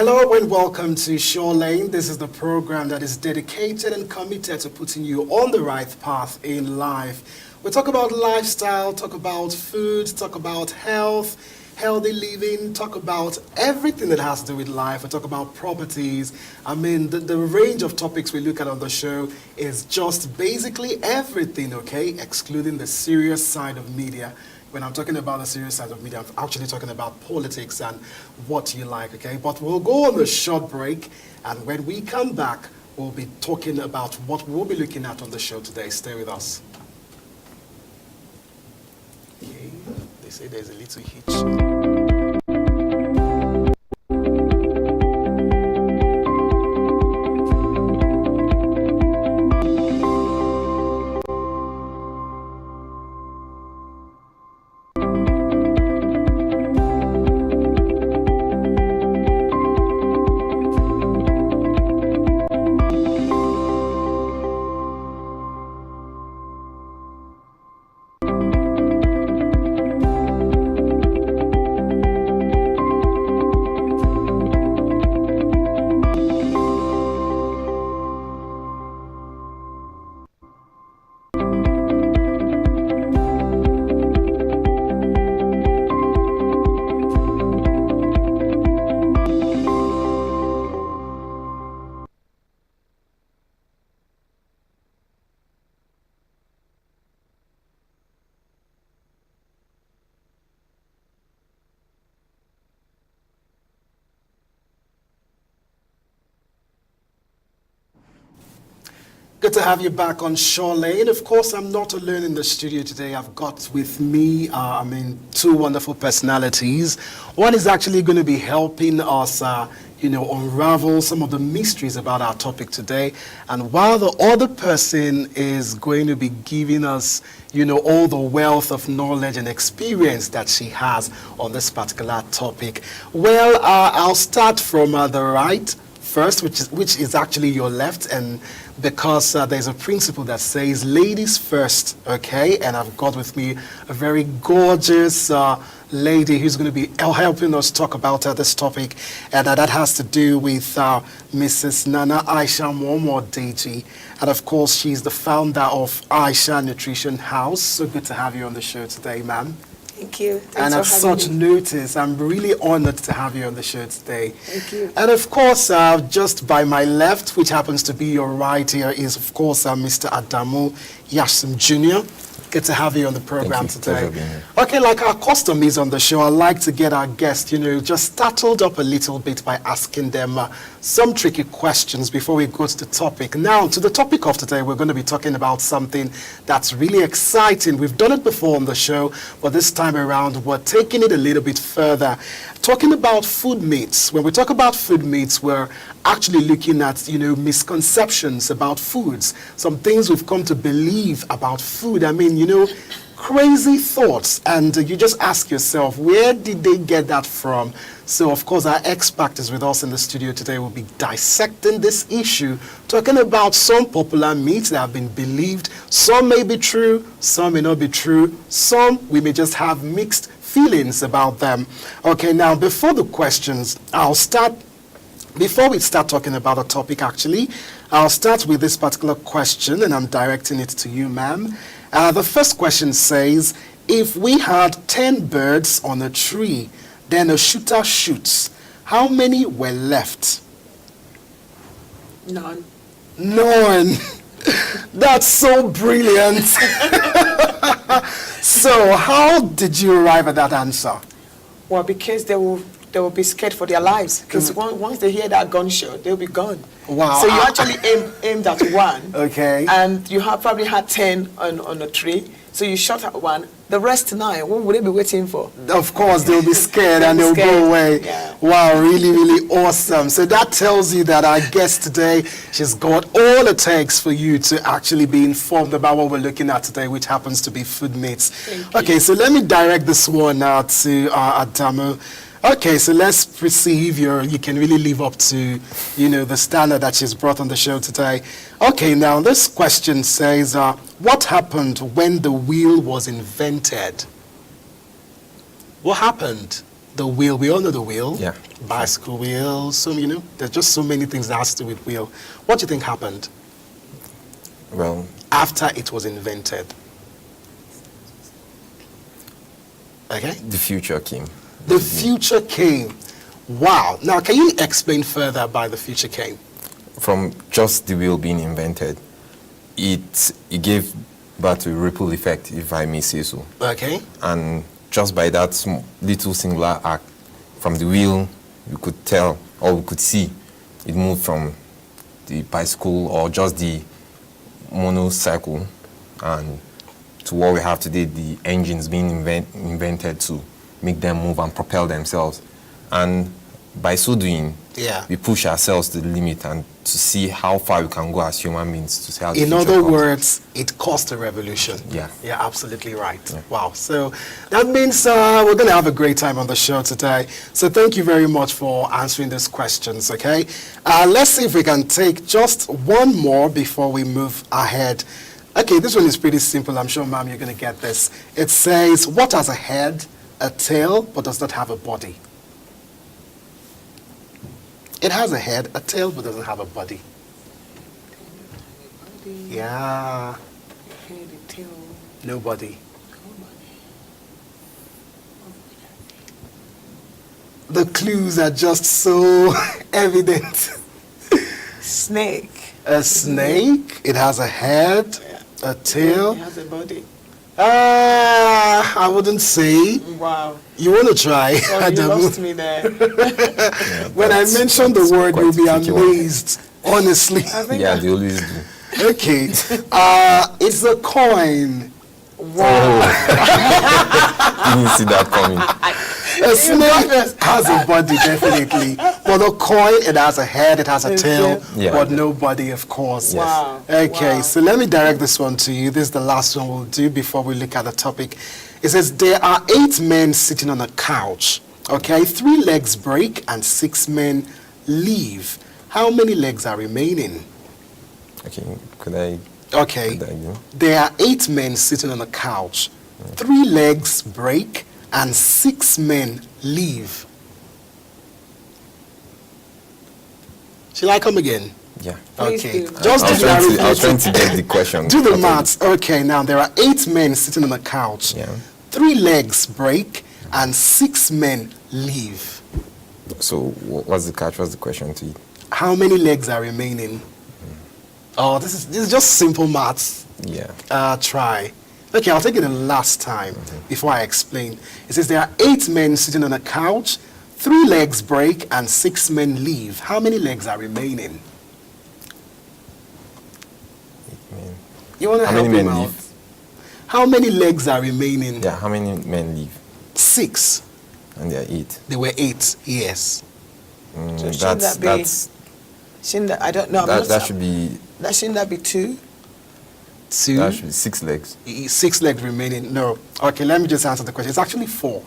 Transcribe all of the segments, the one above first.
Hello and welcome to Shore Lane. This is the program that is dedicated and committed to putting you on the right path in life. We talk about lifestyle, talk about food, talk about health, healthy living, talk about everything that has to do with life. We talk about properties. I mean, the range of topics we look at on the show is just basically everything, okay, excluding the serious side of media. When I'm talking about the serious side of media, I'm actually talking about politics and what you like, okay? But we'll go on a short break, and when we come back, we'll be talking about what we'll be looking at on the show today. Stay with us. Okay, they say there's a little hitch. Good to have you back on Shore Lane. Of course, I'm not alone in the studio today. I've got with me, two wonderful personalities. One is actually going to be helping us, unravel some of the mysteries about our topic today. And while the other person is going to be giving us, all the wealth of knowledge and experience that she has on this particular topic. Well, I'll start from the right first, which is actually your left, and because there's a principle that says ladies first, okay? And I've got with me a very gorgeous lady who's going to be helping us talk about this topic, and that has to do with Mrs. Nana Aisha Momodeji. And of course, she's the founder of Aisha Nutrition House. So good to have you on the show today, ma'am. Thank you. Thanks and at such me. notice, I'm really honored to have you on the show today. Thank you. And of course, just by my left, which happens to be your right here, is of course Mr. Adamu Yashim Jr. Good to have you on the program today. Okay, like our custom is on the show, I like to get our guests, just startled up a little bit by asking them some tricky questions before we go to the topic. Now, to the topic of today, we're going to be talking about something that's really exciting. We've done it before on the show, but this time around, we're taking it a little bit further. Talking about food myths. When we talk about food myths, we're actually looking at, misconceptions about foods, some things we've come to believe about food. I mean, crazy thoughts, and you just ask yourself, where did they get that from? So, of course, our expert is with us in the studio today. We'll be dissecting this issue, talking about some popular myths that have been believed. Some may be true, some may not be true. Some we may just have mixed feelings about them. Okay, now, before the questions, before we start talking about the topic, actually, I'll start with this particular question, and I'm directing it to you, ma'am. The first question says, if we had 10 birds on a tree, then a shooter shoots, how many were left? None. None. That's so brilliant. So how did you arrive at that answer? Well, because they will be scared for their lives. Because once they hear that gunshot, they'll be gone. Wow. So you actually aimed at one. Okay. And you probably had 10 on a tree. So you shot at one. The rest 9, what would they be waiting for? Of course, they'll be scared and they'll go away. Yeah. Wow, really, really awesome. So that tells you that our guest today, she's got all it takes for you to actually be informed about what we're looking at today, which happens to be food myths. Okay, so let me direct this one now to Adamu. Okay, so let's see if you can really live up to, the standard that she's brought on the show today. Okay, now this question says, what happened when the wheel was invented? What happened? The wheel, we all know the wheel. Yeah. bicycle wheel, so, there's just so many things that has to do with wheel. What do you think happened Well, after it was invented? Okay? the future came. The future came. Wow. Now, can you explain further by the future came? From just the wheel being invented, it gave birth to a ripple effect, if I may say so. Okay. And just by that little singular act, from the wheel, we could tell, or we could see, it moved from the bicycle or just the monocycle and to what we have today, the engines being invented to make them move and propel themselves. And by so doing, Yeah. we push ourselves to the limit and to see how far we can go as human beings to see how the In future other comes. words, it caused a revolution. Yeah. Yeah, absolutely right. Wow. So that means we're going to have a great time on the show today. So thank you very much for answering these questions, okay? Let's see if we can take just one more before we move ahead. Okay, this one is pretty simple. I'm sure, ma'am, you're going to get this. It says, what has a head, a tail, but does not have a body? It has a head, a tail, but doesn't have a body. Yeah, nobody. The clues are just so evident. Snake. A snake, it has a head, a tail. It has a body. I wouldn't say. Wow. You want to try? Sorry, you Adamu? lost me there. Yeah, When I that's- mention the that's word, quite you'll be a tricky one. amazed. Honestly. I think Yeah, they always do. Okay. It's a coin. Didn't see that coming. A snake has a body, definitely. But a coin, it has a head, it has a tail, Yeah. but no body, of course. Yes. Wow. Okay, Wow. so let me direct this one to you. This is the last one we'll do before we look at the topic. It says, there are 8 men sitting on a couch. Okay, 3 legs break and 6 men leave. How many legs are remaining? Okay, could I Okay, Could I go? there are 8 men sitting on a couch. 3 legs break and 6 men leave. Shall I come again? Yeah. Please Okay, do. just I was do trying the to, I was trying to arithmetic. get the question. Do the properly. maths. Okay, now there are 8 men sitting on a couch. Yeah. 3 legs break and 6 men leave. So what's the catch? What's the question to you? How many legs are remaining? Oh, this is just simple maths. Yeah. Try. Okay, I'll take it the last time before I explain. It says there are 8 men sitting on a couch, 3 legs break and 6 men leave. How many legs are remaining? Men. You want to How help many him men out? leave? How many legs are remaining? Yeah. How many men leave? 6. And there are 8. There were 8, yes. So shouldn't That's that be- Shouldn't that, I don't know. I'm not- that should be shouldn't that be 2? 2. that should be 6 legs. 6 legs remaining. No. Okay, let me just answer the question. It's actually 4.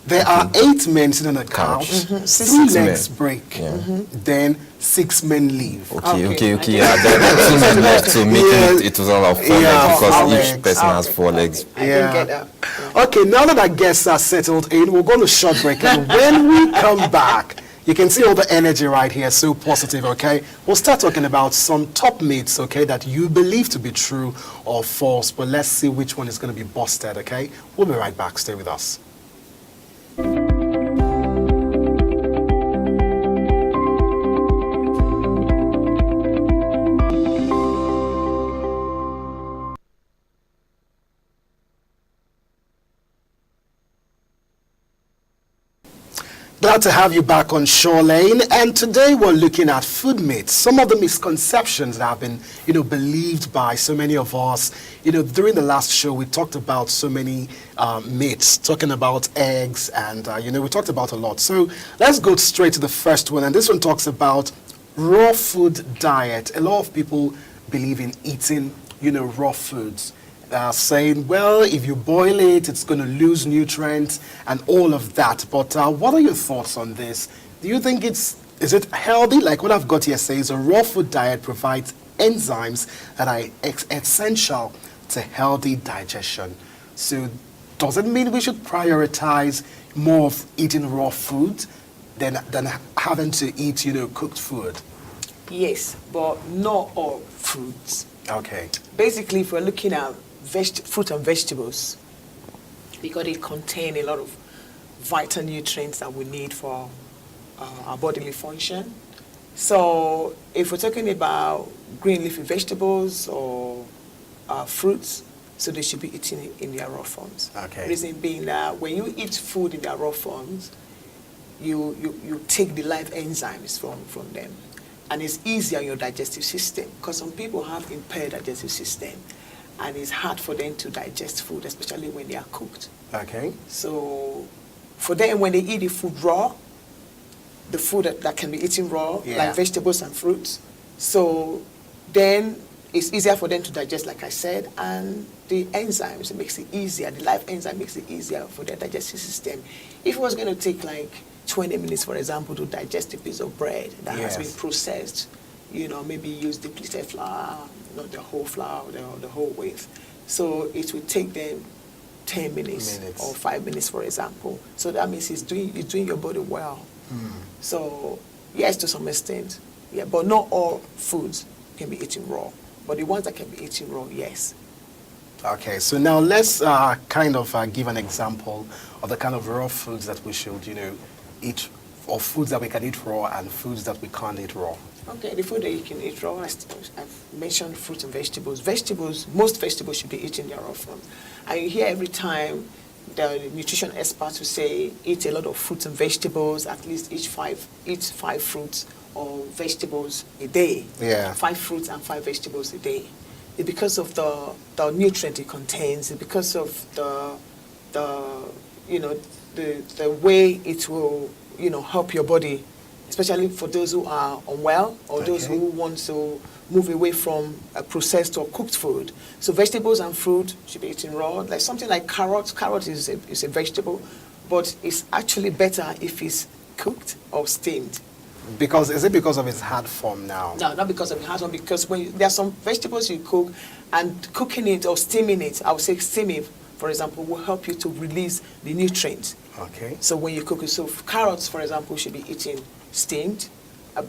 There are 8 men sitting on a couch. Couch. 3 Six legs men. break. Yeah. Then 6 men leave. Okay. Okay. Yeah. There are 2 men left, so making Yeah. it total of 4 Yeah, legs 4 because legs. each person has 4 legs. I didn't get that. Okay, now that our guests are settled in, we're going to short break. And when we come back, you can see all the energy right here, so positive, okay? We'll start talking about some top myths, okay, that you believe to be true or false, but let's see which one is going to be busted, okay? We'll be right back. Stay with us. Glad to have you back on Shoreline, and today we're looking at food myths, some of the misconceptions that have been, believed by so many of us. During the last show, we talked about so many myths, talking about eggs, and, we talked about a lot. So let's go straight to the first one, and this one talks about raw food diet. A lot of people believe in eating, raw foods. Saying, well, if you boil it, it's going to lose nutrients and all of that. But what are your thoughts on this? Do you think is it healthy? Like what I've got here says, a raw food diet provides enzymes that are essential to healthy digestion. So does it mean we should prioritize more of eating raw food? than having to eat, cooked food. Yes, but not all fruits. Okay. Basically, if we're looking at fruit and vegetables, because they contain a lot of vital nutrients that we need for our bodily function. So if we're talking about green leafy vegetables or fruits, so they should be eaten in their raw forms. Okay. Reason being that when you eat food in their raw forms, you take the live enzymes from them. And it's easier on your digestive system because some people have impaired digestive system and it's hard for them to digest food, especially when they are cooked. Okay. So for them, when they eat the food raw, the food that can be eaten raw, like vegetables and fruits, so then it's easier for them to digest, like I said, and the enzymes, it makes it easier. The live enzyme makes it easier for their digestive system. If it was going to take like 20 minutes, for example, to digest a piece of bread that has been processed, maybe use depleted flour, not the whole flour, the whole wheat. So it will take them 10 minutes or 5 minutes, for example. So that means it's doing your body well. So yes, to some extent, but not all foods can be eaten raw. But the ones that can be eaten raw, yes. Okay, so now let's kind of give an example of the kind of raw foods that we should, eat, or foods that we can eat raw and foods that we can't eat raw. Okay, the food that you can eat raw, I've mentioned fruits and vegetables. Most vegetables should be eaten in their raw form. And you hear every time the nutrition experts will say, eat a lot of fruits and vegetables, at least eat five fruits or vegetables a day. Yeah. 5 fruits and 5 vegetables a day. It's because of the nutrient it contains, it's because of the way it will, help your body, especially for those who are unwell or those who want to move away from a processed or cooked food. So vegetables and fruit should be eaten raw. Like something like carrot. Carrot is a vegetable, but it's actually better if it's cooked or steamed. Is it because of its hard form now? No, not because of the hard form, because there are some vegetables you cook, and cooking it or steaming it, I would say steaming, for example, will help you to release the nutrients. Okay. So when you cook it, so carrots, for example, should be eaten steamed.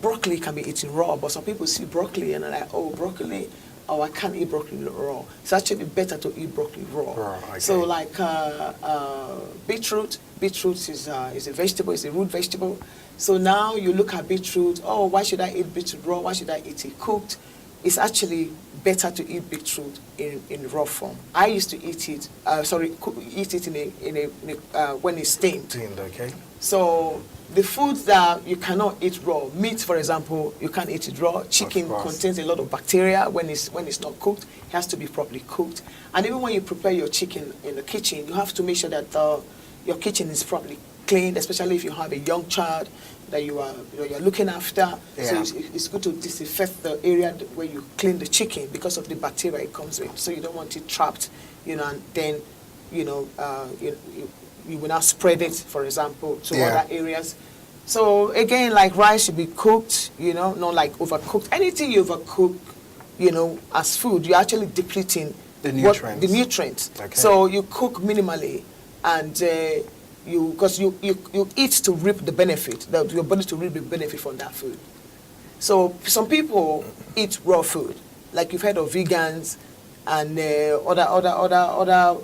Broccoli can be eaten raw, but some people see broccoli and are like, oh, broccoli, oh, I can't eat broccoli raw. It's actually better to eat broccoli raw. Okay. So like beetroot is a vegetable, it's a root vegetable. So now you look at beetroot, oh, why should I eat beetroot raw? Why should I eat it cooked? It's actually better to eat beetroot in raw form. I used to eat it, eat it when it's steamed. Steamed, okay. So the foods that you cannot eat raw, meat, for example, you can't eat it raw. Chicken contains a lot of bacteria when it's not cooked. It has to be properly cooked. And even when you prepare your chicken in the kitchen, you have to make sure that your kitchen is properly cleaned, especially if you have a young child that you're looking after. Yeah. So it's good to disinfect the area where you clean the chicken because of the bacteria it comes with. So you don't want it trapped, and then you will not spread it, for example, to other areas. So again, like rice should be cooked, not like overcooked. Anything you overcook, as food, you're actually depleting the nutrients. Okay. So you cook minimally, and because you eat to reap the benefit, your body to reap the benefit from that food. So some people eat raw food, like you've heard of vegans and other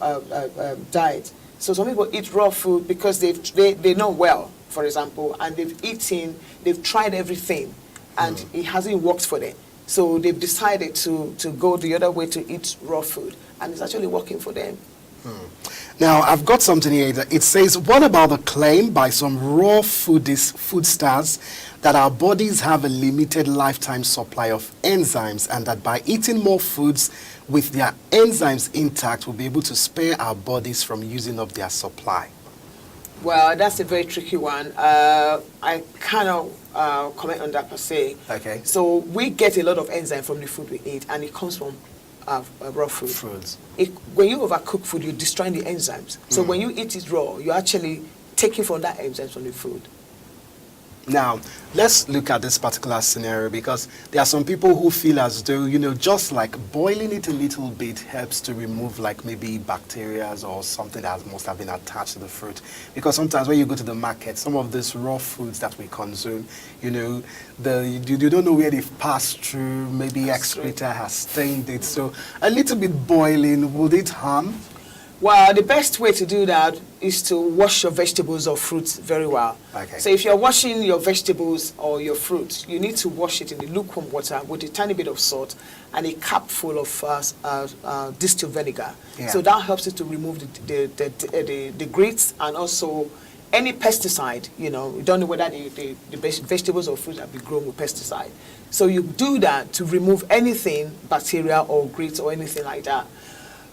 diets. So some people eat raw food because they know well, for example, and they've tried everything, and it hasn't worked for them. So they've decided to go the other way to eat raw food, and it's actually working for them. Now, I've got something here that it says, what about the claim by some raw food stars that our bodies have a limited lifetime supply of enzymes, and that by eating more foods with their enzymes intact, we'll be able to spare our bodies from using up their supply? Well, that's a very tricky one. I cannot comment on that per se. Okay. So we get a lot of enzyme from the food we eat, and it comes from raw food. Foods. When you overcook food, you're destroying the enzymes. So when you eat it raw, you're actually taking from that enzymes from the food. Now, let's look at this particular scenario because there are some people who feel as though, just like boiling it a little bit helps to remove like maybe bacteria or something that must have been attached to the fruit. Because sometimes when you go to the market, some of these raw foods that we consume, you don't know where they've passed through, maybe excreta has stained it. So a little bit boiling, would it harm? Well, the best way to do that is to wash your vegetables or fruits very well. Okay. So if you're washing your vegetables or your fruits, you need to wash it in the lukewarm water with a tiny bit of salt and a cup full of distilled vinegar. Yeah. So that helps you to remove the grits and also any pesticide. You don't know whether the vegetables or fruits have been grown with pesticide. So you do that to remove anything, bacteria or grits or anything like that.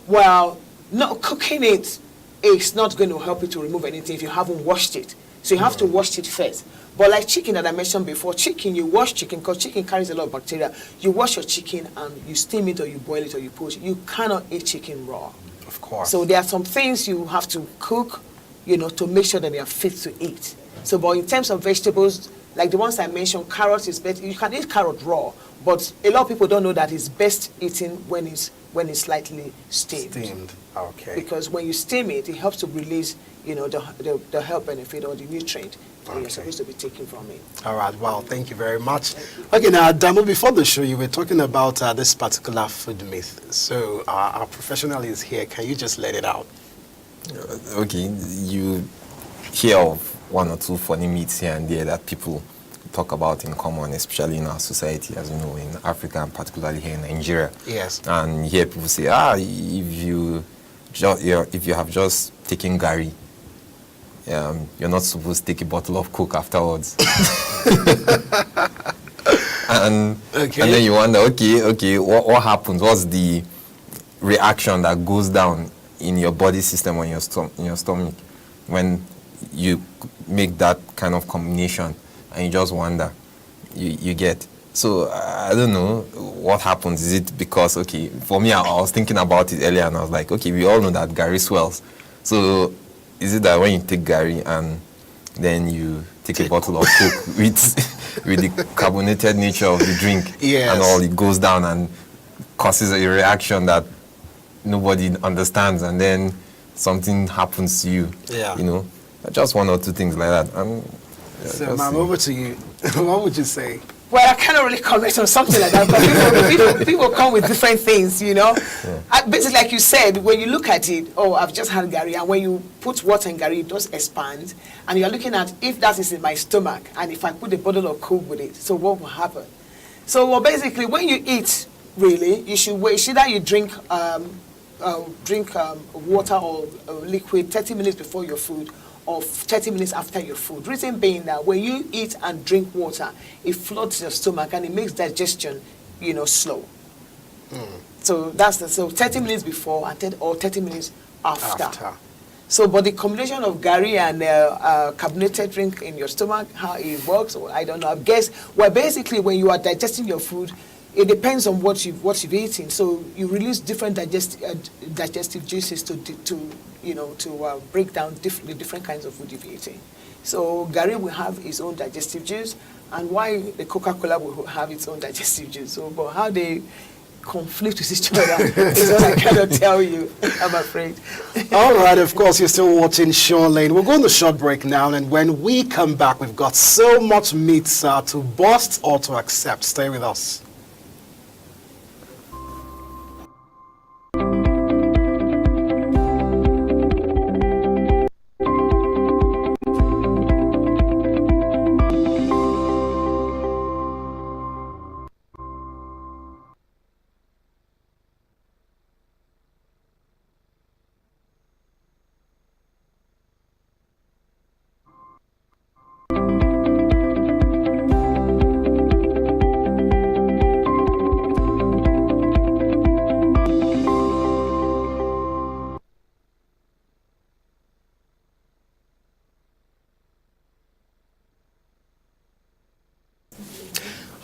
Well, not cooking it is not going to help you to remove anything if you haven't washed it. So you have to wash it first. But like chicken that I mentioned before, you wash chicken because chicken carries a lot of bacteria. You wash your chicken and you steam it or you boil it or you poach it. You cannot eat chicken raw. Of course. So there are some things you have to cook, to make sure that they are fit to eat. So, but in terms of vegetables, like the ones I mentioned, carrots is better. You can eat carrot raw, but a lot of people don't know that it's best eaten when it's slightly steamed. Okay. Because when you steam it, it helps to release, the health benefit or the nutrient that you're supposed to be taking from it. All right. Wow. Thank you very much. Okay. Now, Adamu, before the show, you were talking about this particular food myth. So our professional is here. Can you just let it out? Okay. You hear of one or two funny myths here and there that people talk about in common, especially in our society, as you know, in Africa and particularly here in Nigeria. Yes. And you hear people say, if you have just taken Gary, you're not supposed to take a bottle of Coke afterwards. and then you wonder, okay, what happens? What's the reaction that goes down in your body system or in your stomach when you make that kind of combination? And you just wonder, you get. So I don't know what happens. Is it because, for me, I was thinking about it earlier and I was like, we all know that Gary swells. So is it that when you take Gary and then you take a bottle of Coke with the carbonated nature of the drink and all, it goes down and causes a reaction that nobody understands and then something happens to you, just one or two things like that. So, ma'am, over to you. What would you say? Well, I cannot really comment on something like that, but people come with different things, Yeah. Basically, like you said, when you look at it, I've just had Gary, and when you put water in Gary, it does expand, and you're looking at if that is in my stomach, and if I put a bottle of Coke with it, so what will happen? So, basically, when you eat, really, you should wait. It's either you drink water or liquid 30 minutes before your food, or 30 minutes after your food. Reason being that when you eat and drink water, it floods your stomach and it makes digestion, slow. So that's so 30 minutes before or 30 minutes after. So, but the combination of Gary and carbonated drink in your stomach, how it works, I don't know. I guess, basically when you are digesting your food, it depends on what you've eaten. So you release different digestive juices to break down the different kinds of food you've eaten. So Gary will have his own digestive juice, and why the Coca-Cola will have its own digestive juice. So, but how they conflict with each other is what I cannot tell you, I'm afraid. All right, of course, you're still watching Sean Lane. We're going to short break now, and when we come back, we've got so much myths to bust or to accept. Stay with us.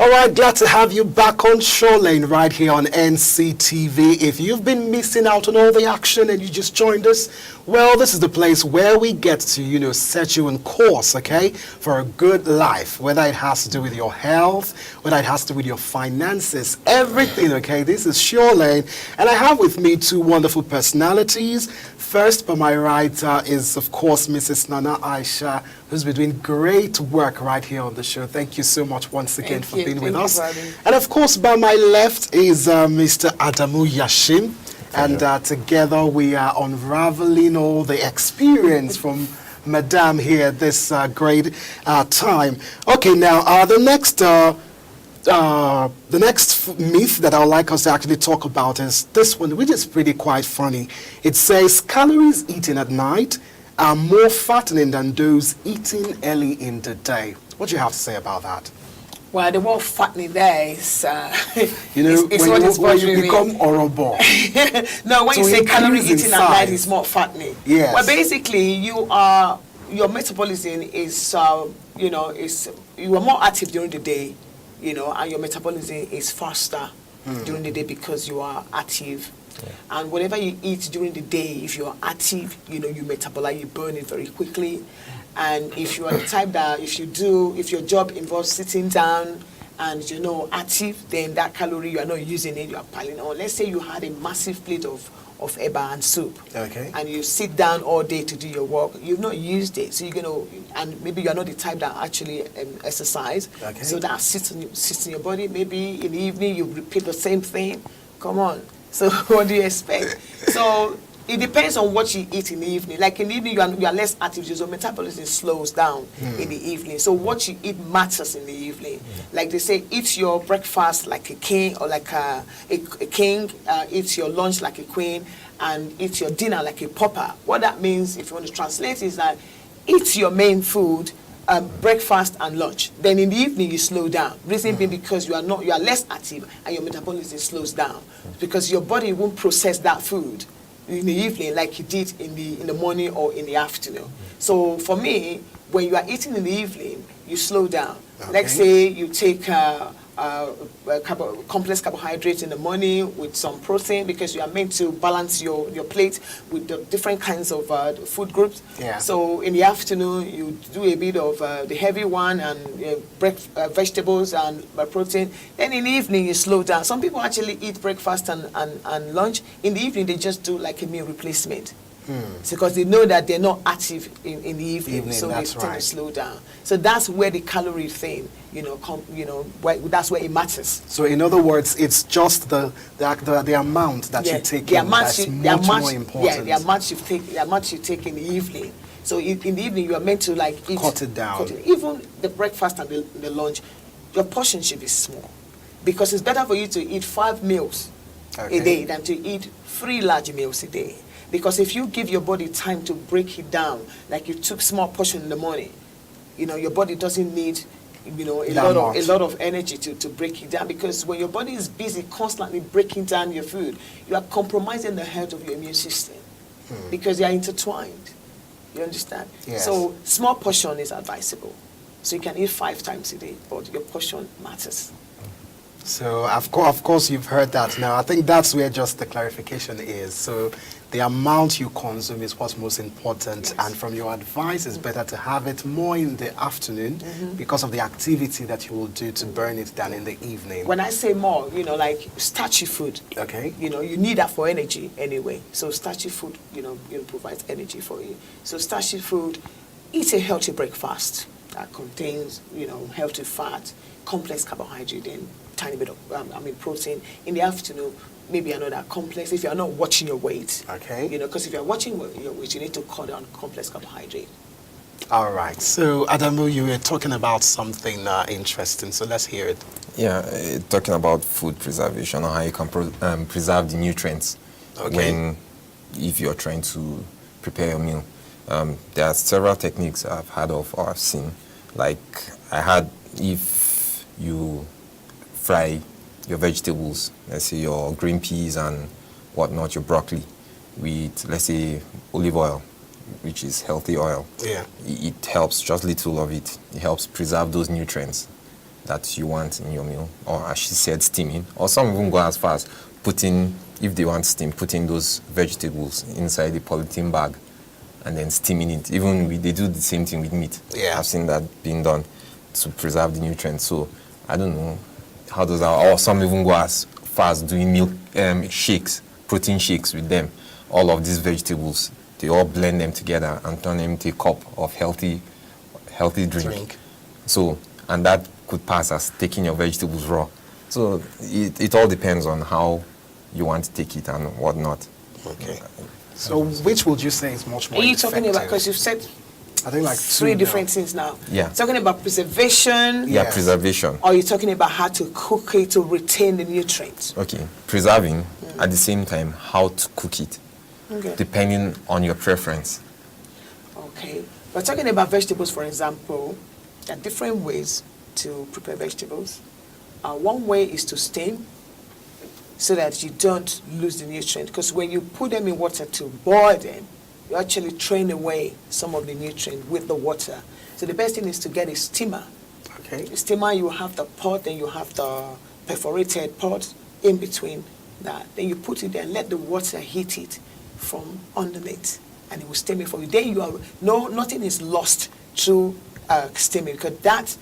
All right, glad to have you back on Shoreline right here on NCTV. If you've been missing out on all the action and you just joined us, well, this is the place where we get to, set you on course, okay, for a good life, whether it has to do with your health, whether it has to do with your finances, everything, okay? This is Shoreline, and I have with me two wonderful personalities. First, by my right is, of course, Mrs. Nana Aisha, who's been doing great work right here on the show. Thank you so much once again for being with us. And of course, by my left is Mr. Adamu Yashim. And together we are unraveling all the experience from Madame here this great time. Okay, now the next myth that I would like us to actually talk about is this one, which is pretty quite funny. It says calories eaten at night are more fattening than those eaten early in the day. What do you have to say about that? Well, the word fattening there is, when you become horrible. No, when you say calories eaten at night is more fattening. Yes. Well, basically, your metabolism is, you are more active during the day, and your metabolism is faster during the day because you are active. Yeah. And whatever you eat during the day, if you are active, you metabolize, you burn it very quickly. And if you are the type that if your job involves sitting down and active, then that calorie you are not using it, you are piling on. Let's say you had a massive plate of eba and soup, okay, and you sit down all day to do your work, you've not used it, so and maybe you are not the type that actually exercise, okay, so that sits in your body. Maybe in the evening you repeat the same thing. Come on. So what do you expect? So it depends on what you eat in the evening. Like in the evening, you are less active, so metabolism slows down in the evening. So what you eat matters in the evening. Like they say, eat your breakfast like a king, or like a king, eat your lunch like a queen, and eat your dinner like a pauper. What that means, if you want to translate, is that eat your main food, breakfast and lunch. Then in the evening you slow down. Reason being because you are less active and your metabolism slows down because your body won't process that food in the evening like you did in the morning or in the afternoon. So for me, when you are eating in the evening, you slow down. Okay. Let's say you take complex carbohydrates in the morning with some protein because you are meant to balance your plate with the different kinds of food groups. Yeah. So in the afternoon, you do a bit of the heavy one and vegetables and protein. Then in the evening, you slow down. Some people actually eat breakfast and lunch. In the evening, they just do like a meal replacement. Because they know that they're not active in the evening, so they tend to slow down. So that's where the calorie thing, that's where it matters. So in other words, it's just the amount that you take in that's much more important. Yeah, the amount you take in the evening. So in the evening, you are meant to eat, cut it down. Even the breakfast and the lunch, your portion should be small, because it's better for you to eat 5 meals a day than to eat 3 large meals a day. Because if you give your body time to break it down, like you took small portion in the morning, your body doesn't need, a lot of energy to break it down. Because when your body is busy constantly breaking down your food, you are compromising the health of your immune system because they are intertwined. You understand? Yes. So small portion is advisable. So you can eat 5 times a day, but your portion matters. So of course you've heard that. Now I think that's where just the clarification is. So the amount you consume is what's most important, yes. And from your advice, it's better to have it more in the afternoon because of the activity that you will do to burn it down in the evening. When I say more, like starchy food. Okay. You need that for energy anyway. So starchy food, provides energy for you. So starchy food, eat a healthy breakfast that contains, healthy fat, complex carbohydrate, and tiny bit of protein. In the afternoon, maybe another complex, if you are not watching your weight. Okay. Because if you are watching your weight, you need to cut down complex carbohydrate. All right. So, Adamu, you were talking about something interesting, so let's hear it. Yeah, talking about food preservation, or how you can preserve the nutrients if you're trying to prepare your meal. There are several techniques I've heard of or I've seen. Like if you fry your vegetables, let's say your green peas and whatnot, your broccoli, with, let's say, olive oil, which is healthy oil. Yeah. It helps, just little of it. It helps preserve those nutrients. that you want in your meal, or as she said, steaming. Or some even go as far as putting, if they want steam, putting those vegetables inside the polythene bag and then steaming it. Even they do the same thing with meat. Yeah. I've seen that being done to preserve the nutrients. So I don't know how those are. Or some even go as far as doing milk shakes, protein shakes with them. All of these vegetables, they all blend them together and turn them into a cup of healthy drink. So, and that could pass as taking your vegetables raw. So it all depends on how you want to take it and whatnot. Okay. So which would you say is much more Are you effective? talking about, because you've said I think like three two different now. things now. Yeah. Talking about preservation, Yeah, Yes. preservation. or you're talking about how to cook it to retain the nutrients? Okay, preserving at the same time how to cook it, Okay. depending on your preference. Okay. We're talking about vegetables, for example. There are different ways to prepare vegetables. One way is to steam, so that you don't lose the nutrient. Because when you put them in water to boil them, you actually train away some of the nutrient with the water. So the best thing is to get a steamer. Okay. The steamer, you have the pot, then you have the perforated pot in between that. Then you put it there and let the water heat it from underneath, and it will steam it for you. Then nothing is lost through steaming, because that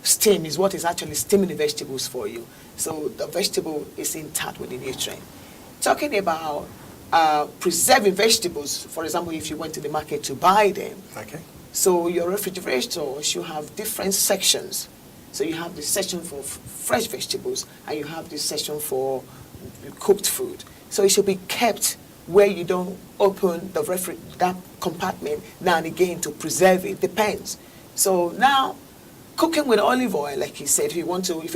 steam is what is actually steaming the vegetables for you. So the vegetable is intact with the nutrient. Talking about preserving vegetables, for example, if you went to the market to buy them, Okay. so your refrigerators, you have different sections. So you have the section for fresh vegetables, and you have this section for cooked food. So it should be kept where you don't open that compartment now and again to preserve it. Depends. So now, cooking with olive oil, like he said, if you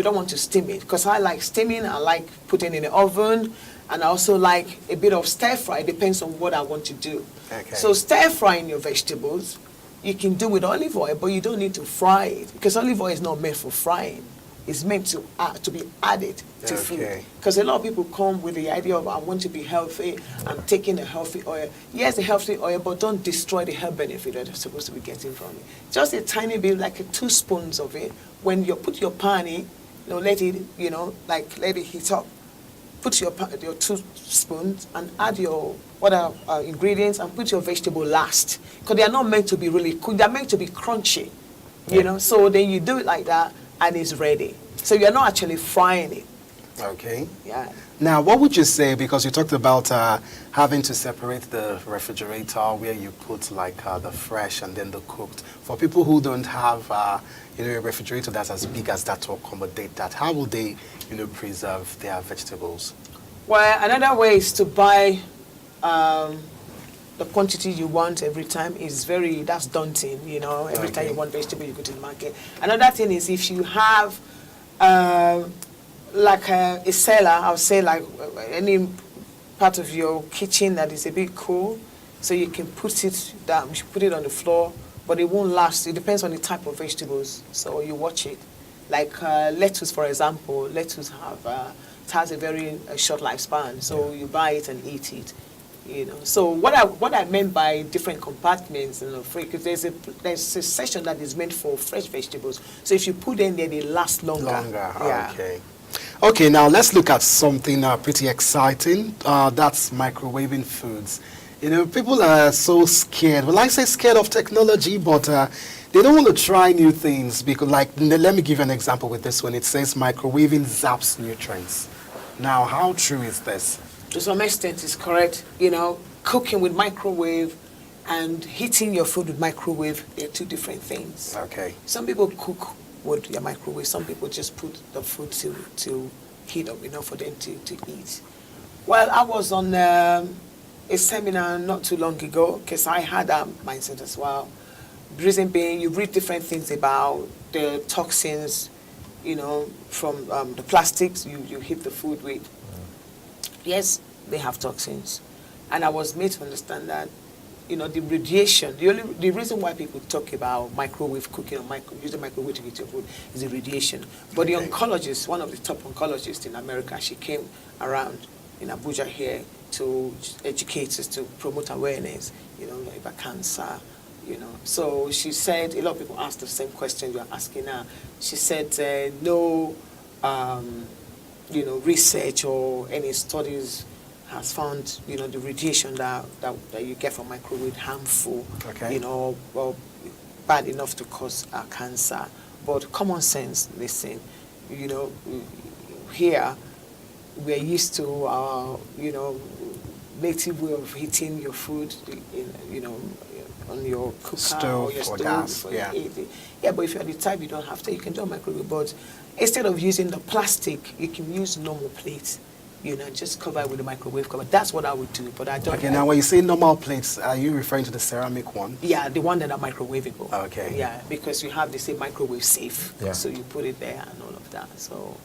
don't want to steam it, because I like steaming, I like putting in the oven, and I also like a bit of stir fry. Depends on what I want to do. Okay. So stir frying your vegetables, you can do with olive oil, but you don't need to fry it, because olive oil is not meant for frying. It's meant to be added to food. Okay. Because a lot of people come with the idea of, I want to be healthy, I'm taking a healthy oil. Yes, a healthy oil, but don't destroy the health benefit that you're supposed to be getting from it. Just a tiny bit, like 2 spoons of it. When you put your pan in, let it heat up. Put your 2 spoons and add your other ingredients, and put your vegetable last. Because they are not meant to be really cooked, they're meant to be crunchy. So then you do it like that, and it's ready. So you're not actually frying it. Okay. Yeah. Now, what would you say, because you talked about having to separate the refrigerator where you put like the fresh and then the cooked. For people who don't have a refrigerator that's as big as that to accommodate that, how will they preserve their vegetables? Well, another way is to buy the quantity you want every time. That's daunting, Every time you want vegetable, you go to the market. Another thing is, if you have like a cellar, I would say, like any part of your kitchen that is a bit cool, so you can put it down. You should put it on the floor, but it won't last. It depends on the type of vegetables, so you watch it. Like lettuce, for example, lettuce has a very short lifespan, so you buy it and eat it. So what I meant by different compartments in the fridge, because there's a section that is meant for fresh vegetables. So if you put them there, they last longer. Yeah. Okay. Okay, now let's look at something pretty exciting. That's microwaving foods. People are so scared. Well, I say scared of technology, but they don't want to try new things because, let me give you an example with this one. It says microwaving zaps nutrients. Now, how true is this? To some extent, it's correct. Cooking with microwave and heating your food with microwave, they're 2 different things. Okay. Some people cook with their microwave. Some people just put the food to heat up, for them to eat. Well, I was on a seminar not too long ago, because I had that mindset as well. The reason being, you read different things about the toxins, from the plastics you heat the food with. Yes, they have toxins. And I was made to understand that, the radiation, the reason why people talk about microwave cooking or using microwave to heat your food is the radiation. But the oncologist, one of the top oncologists in America, she came around in Abuja here to educate us, to promote awareness, about cancer, you know. So she said, a lot of people asked the same question you're asking now. She said, no, you know, research or any studies has found, you know, the radiation that you get from microwave harmful, Okay. you know, well, bad enough to cause cancer. But common sense, listen, you know, here we're used to our, you know, native way of heating your food, you know, on your cooker Stove or your or stove. gas, or yeah. Yeah, but if you're the type you don't have to, you can do a microwave. But instead of using the plastic, you can use normal plates. You know, just cover it with a microwave cover. That's what I would do, but I don't. Okay, now when you say normal plates, are you referring to the ceramic one? Yeah, the one that are microwavable. Okay. Yeah, because you have the same microwave safe. Yeah. So you put it there and all of that. So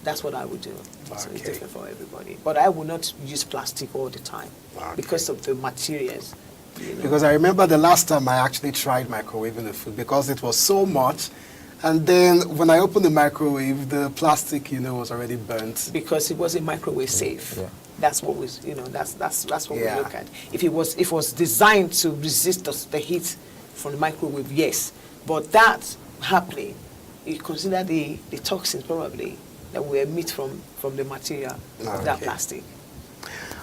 that's what I would do. So it's Okay. different for everybody. But I would not use plastic all the time Okay. because of the materials. You know. Because I remember the last time I actually tried microwaving the food because it was so much. And then when I opened the microwave, the plastic, you know, was already burnt. Because it wasn't microwave safe. Yeah. That's what was, you know, that's what Yeah. we look at. If it was designed to resist the heat from the microwave, yes. But that happening, you consider the toxins probably that we emit from the material of that Okay. plastic.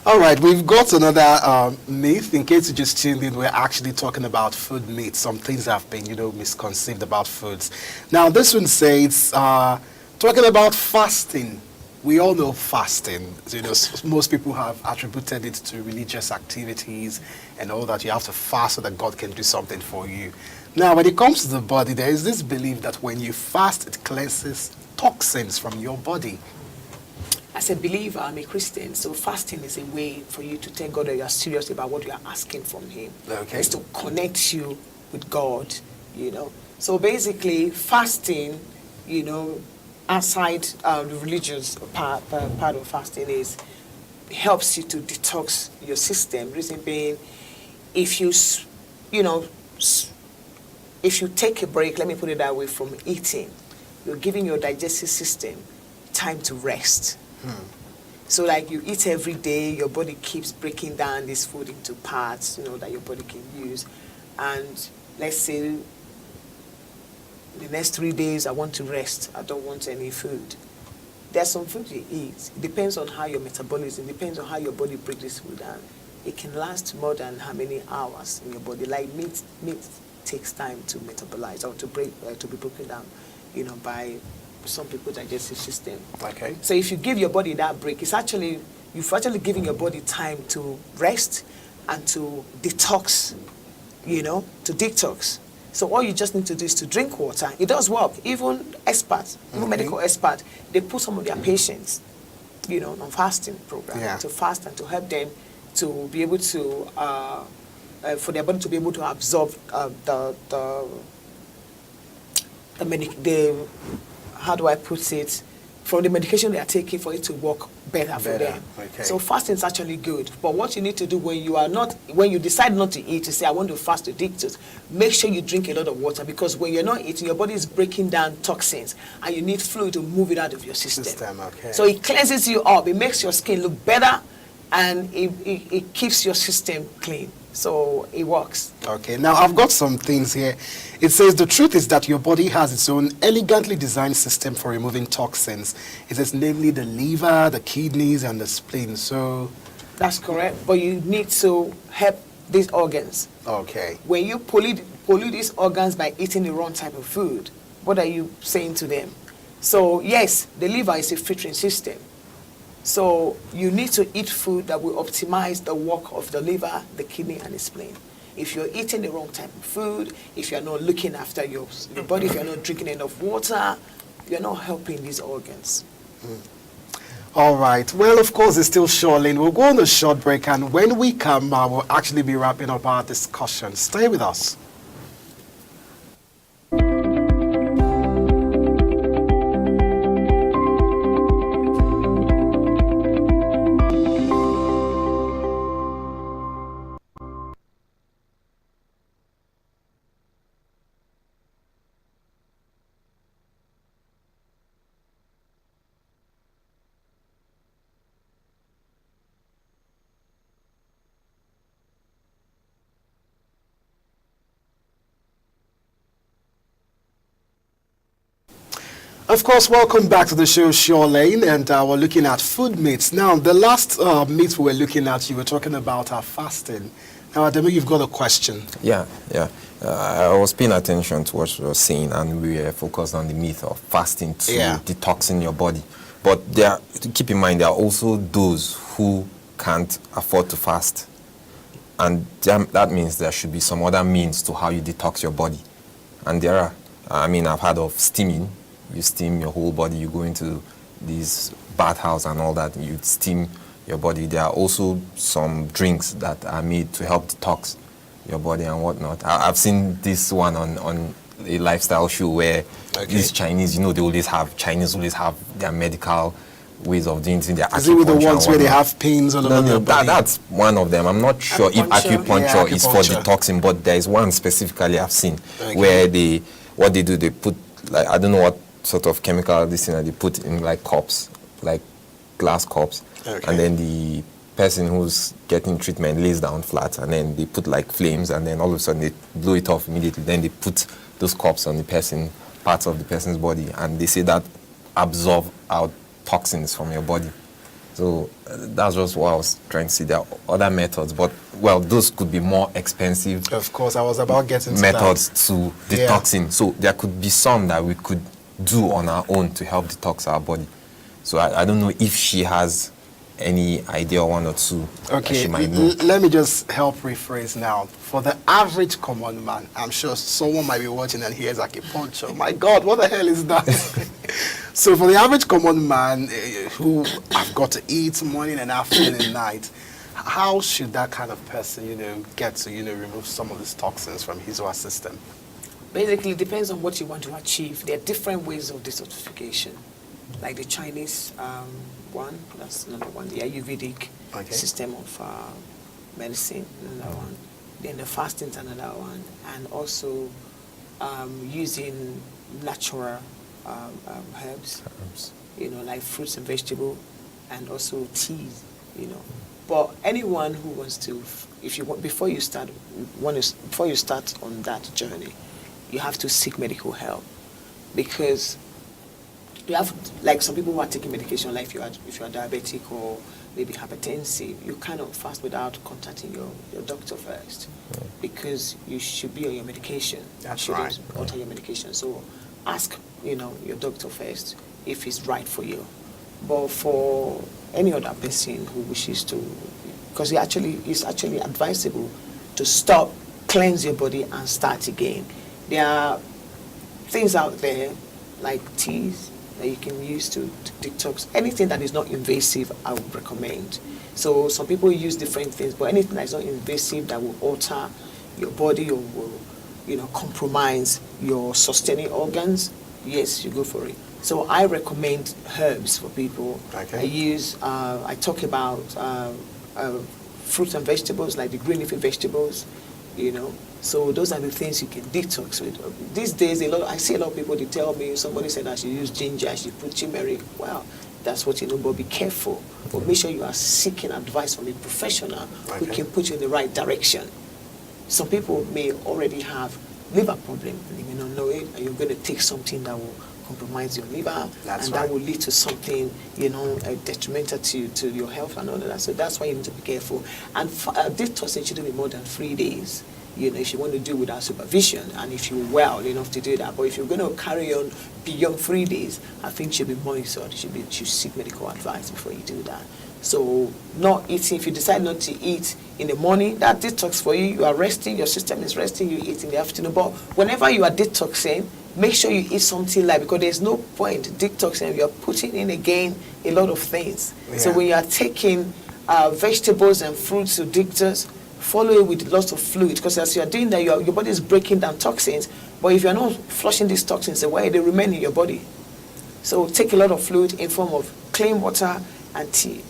All right, we've got another myth. In case you just tuned in, we're actually talking about food myths. Some things have been, you know, misconceived about foods. Now, this one says, talking about fasting. We all know fasting. You know, most people have attributed it to religious activities and all that. You have to fast so that God can do something for you. Now, when it comes to the body, there is this belief that when you fast, it cleanses toxins from your body. As a believer, I'm a Christian, so fasting is a way for you to tell God that you are serious about what you are asking from Him. Okay. It's to connect you with God, you know. So basically, fasting, you know, outside the religious part of fasting is helps you to detox your system. Reason being, if you, you know, if you take a break, let me put it that way, from eating, you're giving your digestive system time to rest. So like you eat every day, your body keeps breaking down this food into parts, you know, that your body can use. And let's say the next 3 days I want to rest, I don't want any food. There's some food you eat. It depends on how your metabolism, depends on how your body breaks this food down. It can last more than how many hours in your body. Like meat takes time to metabolize or to be broken down, you know, by some people's digestive system. Okay. So if you give your body that break, you've actually giving your body time to rest and to detox, you know, to detox. So all you just need to do is to drink water. It does work. Even experts, even medical experts, they put some of their patients, you know, on fasting program to fast and to help them to be able to, for their body to be able to absorb how do I put it, from the medication they are taking for it to work better for them. Okay. So fasting is actually good. But what you need to do when you decide not to eat, to say I want to fast to detox, make sure you drink a lot of water, because when you're not eating, your body is breaking down toxins and you need fluid to move it out of your system. Okay. So it cleanses you up, it makes your skin look better, and it keeps your system clean. So it works. Okay, now I've got some things here. It says the truth is that your body has its own elegantly designed system for removing toxins. It says namely the liver, the kidneys, and the spleen. So, that's correct. But you need to help these organs. okay. When you pollute these organs by eating the wrong type of food, what are you saying to them? So yes, the liver is a filtering system. So you need to eat food that will optimize the work of the liver, the kidney, and the spleen. If you're eating the wrong type of food, if you're not looking after your body, if you're not drinking enough water, you're not helping these organs. All right. Well, of course, it's still Charlene. We'll go on a short break, and when we come, we'll actually be wrapping up our discussion. Stay with us. Of course, welcome back to the show, Sure Lane, and we're looking at food myths. Now, the last myth we were looking at, you were talking about our fasting. Now, Adamu, you've got a question. Yeah. I was paying attention to what you were saying, and we were focused on the myth of fasting to detoxing your body. But keep in mind, there are also those who can't afford to fast. And that means there should be some other means to how you detox your body. And there are, I've heard of steaming. You steam your whole body, you go into these bathhouse and all that, you steam your body. There are also some drinks that are made to help detox your body and whatnot. I've seen this one on a lifestyle show where these Chinese, Chinese always have their medical ways of doing things. Is it with the ones where they have pains all over their body? That's one of them. I'm not sure if acupuncture is for detoxing, but there is one specifically I've seen where what they do, they put, like, I don't know what sort of chemical this thing that they put in, like cups, like glass cups, and then the person who's getting treatment lays down flat, and then they put like flames, and then all of a sudden they blow it off immediately. Then they put those cups on parts of the person's body, and they say that absorb out toxins from your body. So that's just what I was trying to see. There are other methods, but those could be more expensive. Of course, I was about getting to methods to detoxing. So there could be some that we could do on our own to help detox our body. So I don't know if she has any idea, one or two. Okay, she might know. Let me just help rephrase now. For the average common man, I'm sure someone might be watching and hears acupuncture. My God, what the hell is that? So for the average common man who have got to eat morning and afternoon and night, how should that kind of person, get to, remove some of these toxins from his or her system? Basically, it depends on what you want to achieve. There are different ways of detoxification, like the Chinese one, that's another one, the Ayurvedic system of medicine, another one. Then the fasting is another one, and also using natural herbs, like fruits and vegetables, and also teas, But anyone who wants to, before you start on that journey, you have to seek medical help, because you have, like some people who are taking medication, like if you are diabetic or maybe hypertensive, you cannot fast without contacting your doctor first, because you should be on your medication. That's right. Alter your medication. So ask your doctor first if it's right for you. But for any other person who wishes to, because it's actually advisable to stop, cleanse your body and start again. There are things out there like teas that you can use to detox. Anything that is not invasive, I would recommend. So some people use different things, but anything that is not invasive that will alter your body or will, compromise your sustaining organs, yes, you go for it. So I recommend herbs for people. I talk about fruits and vegetables, like the green leafy vegetables, So those are the things you can detox with. These days, I see a lot of people, they tell me, somebody said I should use ginger, I should put turmeric. Well, that's what but be careful. But make sure you are seeking advice from a professional who can put you in the right direction. Some people may already have liver problem, and you may not know it, and you're going to take something that will compromise your liver, that will lead to something, detrimental to your health and all of that. So that's why you need to be careful. And detoxing shouldn't be more than 3 days. If you want to do it without supervision, and if you're well enough to do that. But if you're going to carry on beyond 3 days, I think you should be monitored. You should seek medical advice before you do that. So not eating, if you decide not to eat in the morning, that detox for you, you are resting, your system is resting, you eat in the afternoon. But whenever you are detoxing, make sure you eat something light, because there's no point detoxing if you're putting in again a lot of things. So when you are taking vegetables and fruits to detox, follow it with lots of fluid, because as you are doing that, your body is breaking down toxins. But if you're not flushing these toxins away, they remain in your body. So take a lot of fluid in form of clean water and tea.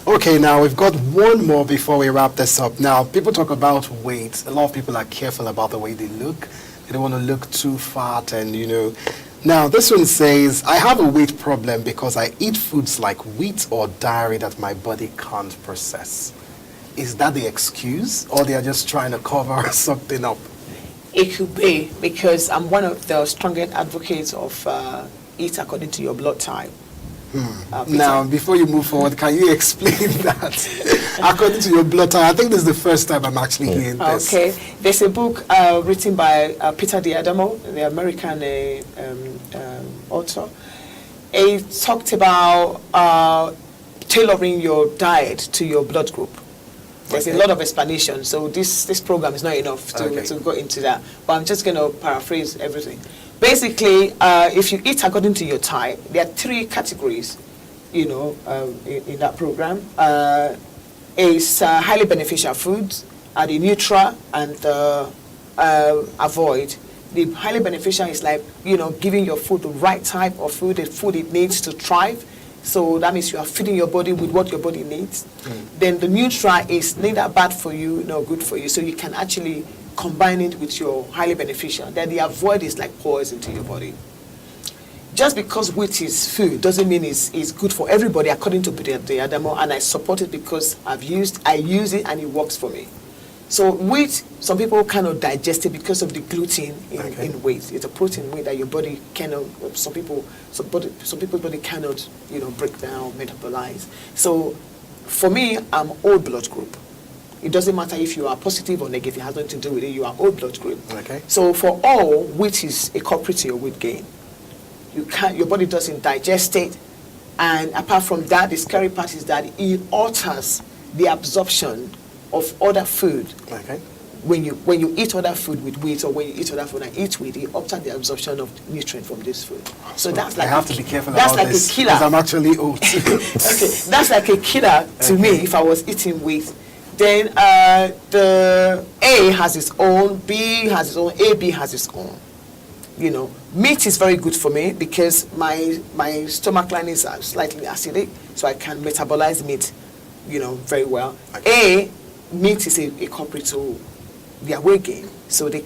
Okay, now we've got one more before we wrap this up. Now, people talk about weight. A lot of people are careful about the way they look. They don't want to look too fat and, Now, this one says, I have a weight problem because I eat foods like wheat or dairy that my body can't process. Is that the excuse, or they are just trying to cover something up? It could be, because I'm one of the strongest advocates of eat according to your blood type. Now, before you move forward, can you explain that? According to your blood type, I think this is the first time I'm actually hearing this. Okay, there's a book written by Peter D'Adamo, the American author. He talked about tailoring your diet to your blood group. There's a lot of explanation, so this program is not enough to go into that. But I'm just going to paraphrase everything. Basically, if you eat according to your type, there are 3 categories, in that program. It's highly beneficial foods, the neutral, and the avoid. The highly beneficial is like, giving your food the right type of food, the food it needs to thrive. So that means you are feeding your body with what your body needs. Then the neutral is neither bad for you nor good for you. So you can actually combine it with your highly beneficial. Then the avoid is like poison to your body. Just because wheat is food doesn't mean it's good for everybody, according to Peter D'Adamo, and I support it because I use it and it works for me. So wheat, some people cannot digest it because of the gluten in wheat. It's a protein wheat that your body cannot. Some people's body cannot, break down, metabolize. So, for me, I'm old blood group. It doesn't matter if you are positive or negative. It has nothing to do with it. You are old blood group. Okay. So for all, wheat is a culprit to your weight gain. Your body doesn't digest it, and apart from that, the scary part is that it alters the absorption of other food. Okay. When you eat other food with wheat, or when you eat other food and eat wheat, it alters the absorption of nutrient from this food. So that's like I have to be careful that's about like this a killer. because I'm actually old. Okay, that's like a killer to me if I was eating wheat. Then the A has its own, B has its own, AB has its own. Meat is very good for me because my stomach lining is slightly acidic, so I can metabolize meat, very well. Okay. Meat is a culprit to their weight gain, so their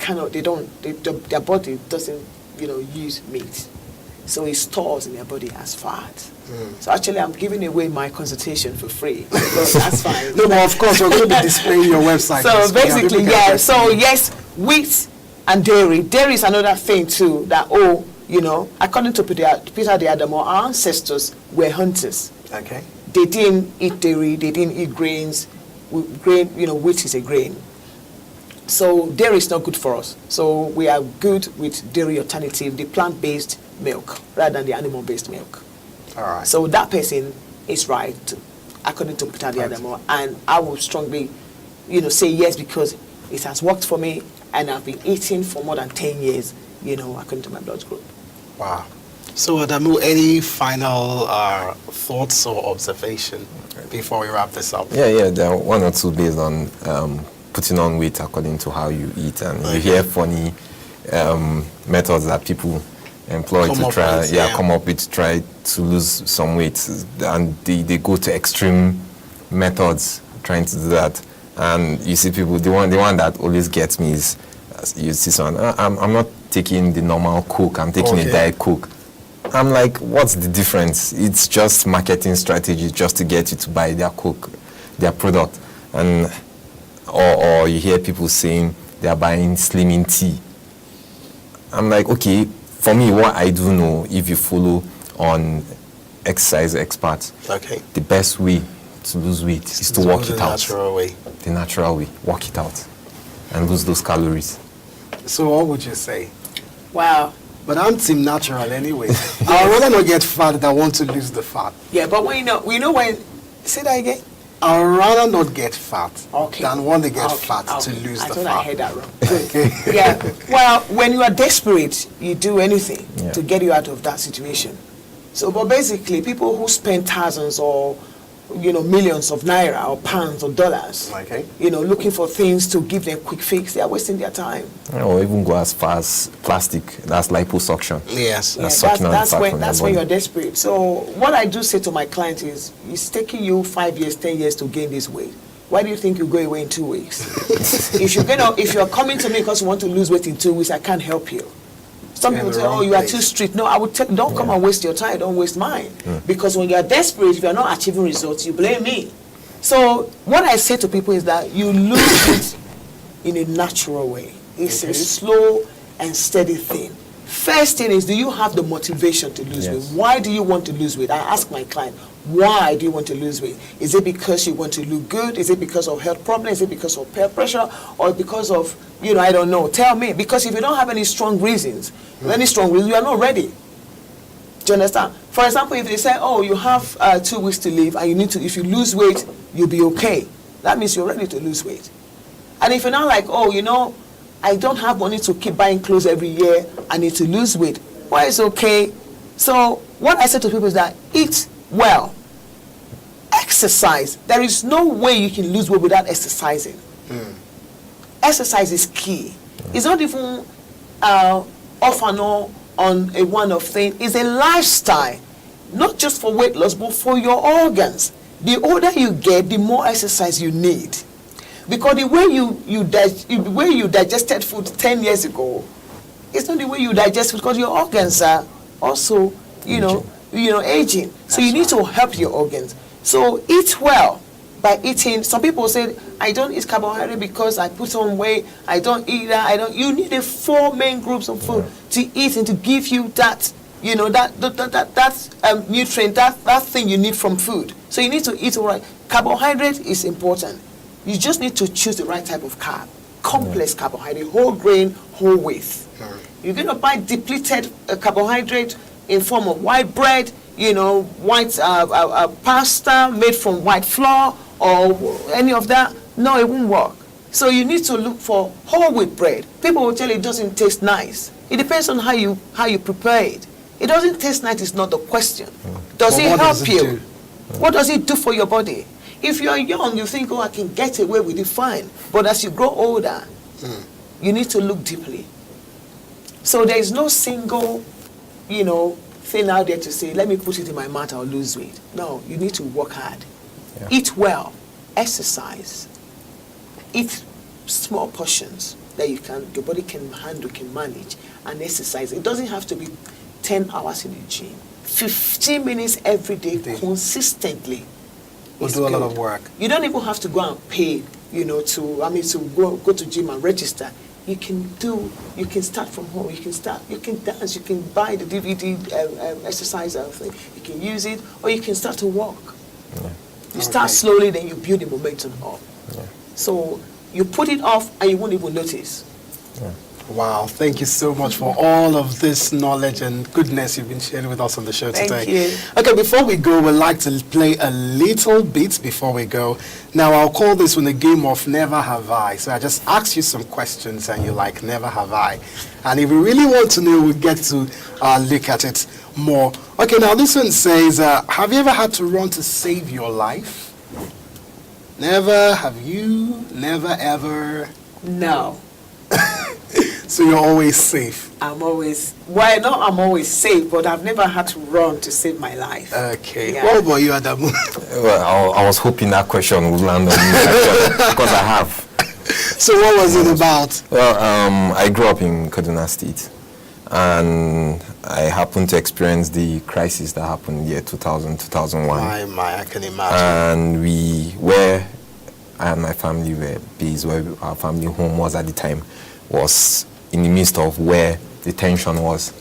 body doesn't, use meat, so it stores in their body as fat. So actually, I'm giving away my consultation for free. Because that's fine. No, but of course, we're going to be displaying your website. So basically, so yes, wheat and dairy. Dairy is another thing too. That according to Peter D'Adamo, our ancestors were hunters. Okay. They didn't eat dairy. They didn't eat grains. Wheat is a grain. So dairy is not good for us. So we are good with dairy alternative, the plant-based milk rather than the animal-based milk. All right. So that person is right, according to Peter D'Adamo, and I will strongly, say yes because it has worked for me, and I've been eating for more than 10 years, according to my blood group. Wow. So Adamu, any final thoughts or observation before we wrap this up? Yeah, there are 1 or 2 based on putting on weight according to how you eat, and you hear funny methods that people employ to try, come up with to try to lose some weight, and they go to extreme methods trying to do that. And you see people, the one that always gets me is, you see someone, I'm not taking the normal Coke, I'm taking a Diet Coke. I'm like, what's the difference? It's just marketing strategy just to get you to buy their Coke, their product. And or you hear people saying they're buying slimming tea. I'm like, okay, for me, what I do know, if you follow on exercise experts, the best way to lose weight is to work it out. The natural way. Work it out and lose those calories. So what would you say? Wow. But I'm team natural anyway. I'd rather not get fat than want to lose the fat. Yeah, but when say that again? I'd rather not get fat than want to get fat to lose the fat. I thought I heard that wrong. Yeah. Well, when you are desperate, you do anything to get you out of that situation. So, but basically, people who spend thousands or millions of naira or pounds or dollars, looking for things to give them quick fix, they are wasting their time. Or even go as far as plastic, that's liposuction. Yes. That's when you're desperate. So what I do say to my clients is, it's taking you 5 years, 10 years to gain this weight. Why do you think you go away in 2 weeks? If you're coming to me because you want to lose weight in 2 weeks, I can't help you. Some people say, you are too strict. No, I would tell, don't come and waste your time. Don't waste mine. Because when you are desperate, if you are not achieving results, you blame me. So what I say to people is that you lose it in a natural way. It's a slow and steady thing. First thing is, do you have the motivation to lose weight? Why do you want to lose weight? I ask my client, why do you want to lose weight? Is it because you want to look good? Is it because of health problems? Is it because of peer pressure? Or because of, I don't know. Tell me. Because if you don't have any strong reasons, you are not ready. Do you understand? For example, if they say, oh, you have 2 weeks to live and you need to, if you lose weight, you'll be okay. That means you're ready to lose weight. And if you're not like, oh, I don't have money to keep buying clothes every year, I need to lose weight. Well, it's okay. So what I say to people is that eat well, exercise. There is no way you can lose weight without exercising. Exercise is key. It's not even off and on a one-off thing. It's a lifestyle, not just for weight loss, but for your organs. The older you get, the more exercise you need. Because the way you digested food 10 years ago, it's not the way you digest food, because your organs are also, aging. So you need to help your organs. So eat well by eating. Some people say, I don't eat carbohydrate because I put on weight. I don't eat that. You need the 4 main groups of food to eat and to give you that, that nutrient, that thing you need from food. So you need to eat all right. Carbohydrate is important. You just need to choose the right type of carb. Complex carbohydrate, whole grain, whole wheat. You're going to buy depleted carbohydrate in form of white bread, white pasta made from white flour or any of that. No, it won't work. So you need to look for whole wheat bread. People will tell you it doesn't taste nice. It depends on how you prepare it. It doesn't taste nice is not the question. Does it help you? What does it do for your body? If you're young, you think, I can get away with it, fine. But as you grow older, you need to look deeply. So there is no single, thing out there to say, let me put it in my mouth, I'll lose weight. No, you need to work hard. Yeah. Eat well, exercise, eat small portions that your body can handle, can manage, and exercise. It doesn't have to be 10 hours in the gym. 15 minutes every day, consistently. We'll do a lot of work. You don't even have to go and pay, to go to gym and register. You can start from home. You can dance, you can buy the DVD exercise thing. You can use it, or you can start to walk. Yeah. You start slowly, then you build the momentum up. Yeah. So you put it off and you won't even notice. Yeah. Wow, thank you so much for all of this knowledge and goodness you've been sharing with us on the show today. Thank you. Okay, before we go, we'd like to play a little bit before we go. Now, I'll call this one a game of Never Have I. So I just ask you some questions and you're like, Never Have I. And if you really want to know, we'll get to look at it more. Okay, now this one says, have you ever had to run to save your life? Never, have you? Never, ever? No. So you're always safe? I'm always safe, but I've never had to run to save my life. Okay. Yeah. What about you, Adamu? Well, I was hoping that question would land on me, actually, because I have. So what was it about? Well, I grew up in Kaduna State, and I happened to experience the crisis that happened in the year 2000, 2001. I can imagine. And where I and my family were based, where our family home was at the time, was in the midst of where the tension was.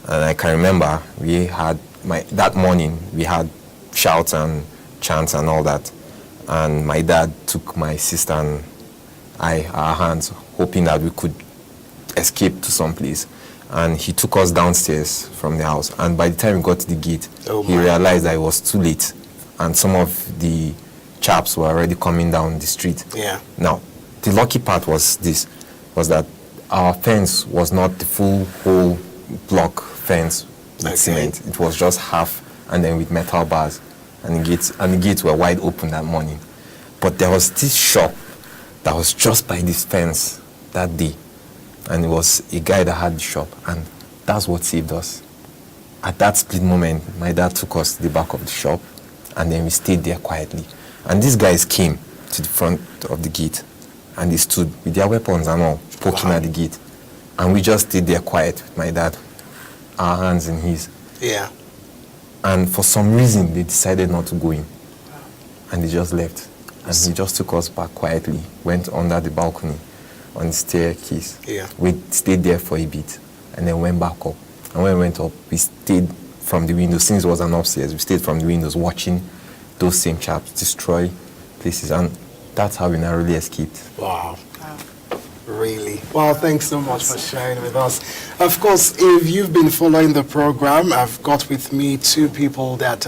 And I can remember that morning we had shouts and chants and all that. And my dad took my sister and our hands, hoping that we could escape to some place. And he took us downstairs from the house. And by the time we got to the gate, he realized that it was too late. And some of the chaps were already coming down the street. Yeah. Now, the lucky part was that our fence was not the full whole block fence with cement. It was just half, and then with metal bars, and the gates were wide open that morning. But there was this shop that was just by this fence that day, and it was a guy that had the shop, and that's what saved us. At that split moment, my dad took us to the back of the shop, and then we stayed there quietly. And these guys came to the front of the gate, and they stood with their weapons and all, poking at the gate. And we just stayed there quiet with my dad, our hands in his. Yeah. And for some reason, they decided not to go in. And they just left. And he just took us back quietly, went under the balcony on the staircase. Yeah. We stayed there for a bit. and then went back up. And when we went up, we stayed from the windows. Since it was an upstairs, we stayed from the windows watching those same chaps destroy places. And that's how we narrowly escaped. Wow. Really? Well, thanks so much for sharing with us. Of course, if you've been following the program, I've got with me two people that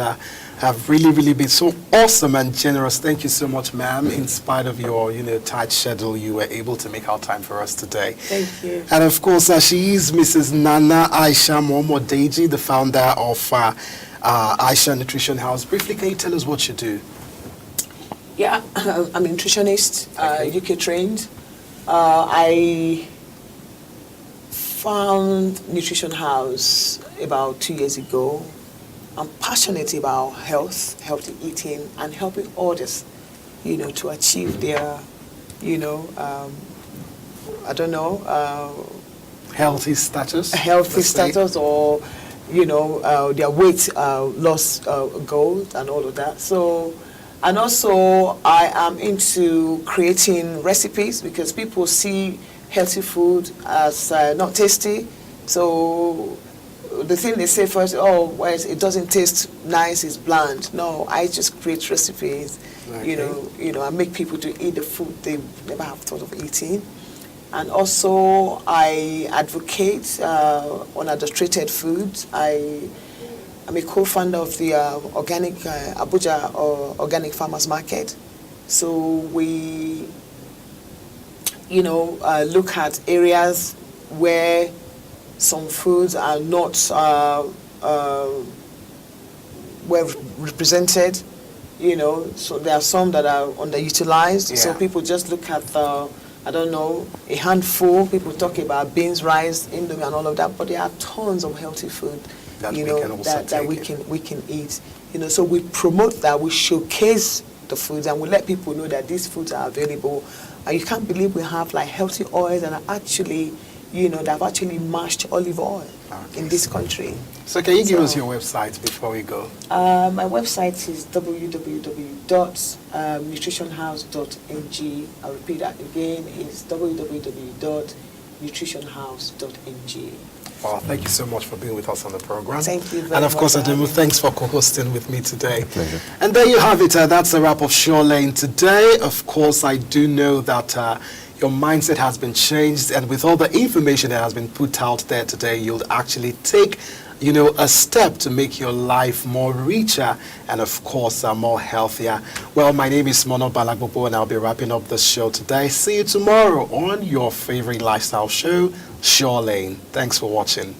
have really been so awesome and generous. Thank you so much, ma'am. In spite of your, tight schedule, you were able to make our time for us today. Thank you. And of course, she is Mrs. Nana Aisha Momodeji, the founder of Aisha Nutrition House. Briefly, can you tell us what you do? Yeah, I'm a nutritionist, UK trained. I found Nutrition House about 2 years ago. I'm passionate about health, healthy eating, and helping others, to achieve their, Healthy status? Healthy status, or, their weight loss goals and all of that. So, and also I am into creating recipes because people see healthy food as not tasty. So the thing they say first, well, it doesn't taste nice, it's bland. No, I just create recipes, Okay. I make people to eat the food they never have thought of eating. And also I advocate unadulterated foods. I'm a co-founder of the organic Abuja Organic Farmers Market. So we, look at areas where some foods are not well represented. So there are some that are underutilized. Yeah. So people just look at a handful. People talk about beans, rice, indomie, and all of that. But there are tons of healthy food. That we can also that we can eat. So we promote that, we showcase the foods, and we let people know that these foods are available. And you can't believe we have like healthy oils that are actually, they've actually mashed olive oil in this country. So can you give us your website before we go? My website is www.nutritionhouse.ng. I'll repeat that again, it's www.nutritionhouse.ng. Well, thank you so much for being with us on the program. Thank you very much. And of course, for having Adamu, me. thanks for co-hosting with me today. Pleasure. And there you have it. That's a wrap of Sure Lane today. Of course, I do know that your mindset has been changed, and with all the information that has been put out there today, you'll actually take a step to make your life more richer and, of course, more healthier. Well, my name is Mono Balagbobo, and I'll be wrapping up the show today. See you tomorrow on your favorite lifestyle show, Sure Lane. Thanks for watching.